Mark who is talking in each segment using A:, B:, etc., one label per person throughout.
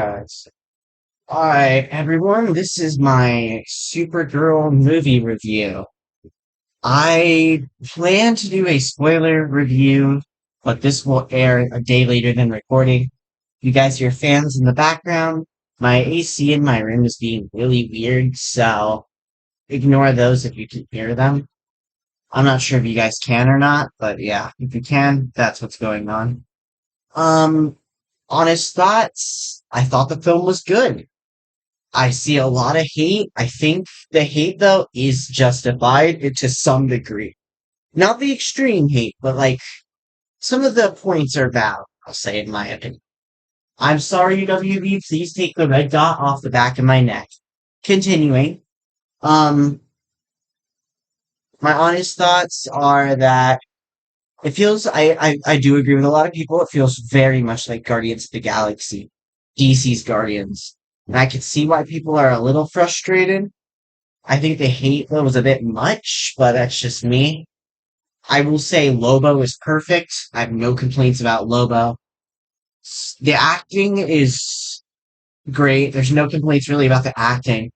A: Guys. Alright, everyone, this is my Supergirl movie review. I plan to do a spoiler review, but this will air a day later than recording. You guys hear fans in the background. My AC in my room is being really weird, so ignore those if you can hear them. I'm not sure if you guys can or not, but yeah, if you can, that's what's going on. Um, Honest thoughts, I thought the film was good. I see a lot of hate. I think the hate though is justified to some degree. Not the extreme hate, but like some of the points are valid, I'll say in my opinion. I'm sorry, WB, please take the red dot off the back of my neck. Continuing, um, my honest thoughts are that it feels I do agree with a lot of people. It feels very much like Guardians of the Galaxy, DC's Guardians. And I can see why people are a little frustrated. I think the hate though was a bit much, but that's just me. I will say Lobo is perfect. I have no complaints about Lobo. The acting is great. There's no complaints really about the acting.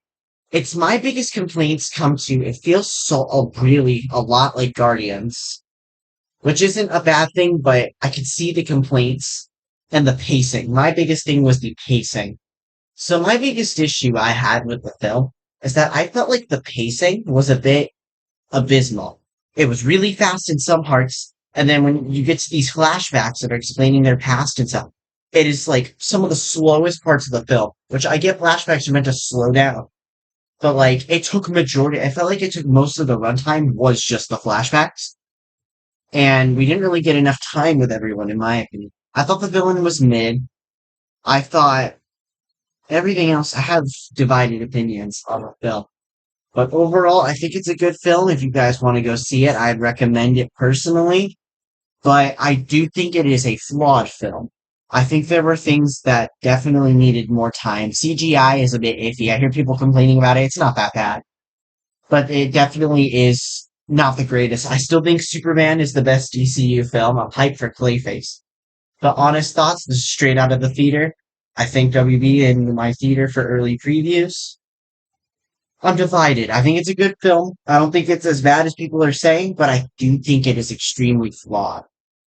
A: It's my biggest complaints come to it feels really a lot like Guardians, which isn't a bad thing, but I can see the complaints and the pacing. My biggest thing was the pacing. So my biggest issue I had with the film is that I felt like the pacing was a bit abysmal. It was really fast in some parts, and then when you get to these flashbacks that are explaining their past and stuff, it is like some of the slowest parts of the film, which I get flashbacks are meant to slow down. But like it took majority I felt like it took most of the runtime was just the flashbacks. And we didn't really get enough time with everyone, in my opinion. I thought the villain was mid. I thought everything else I have divided opinions on the film. But overall, I think it's a good film. If you guys want to go see it, I'd recommend it personally. But I do think it is a flawed film. I think there were things that definitely needed more time. CGI is a bit iffy. I hear people complaining about it. It's not that bad. But it definitely is not the greatest. I still think Superman is the best DCU film. I'm hyped for Clayface. But honest thoughts, this is straight out of the theater. I think WB in my theater for early previews. I'm divided. I think it's a good film. I don't think it's as bad as people are saying, but I do think it is extremely flawed.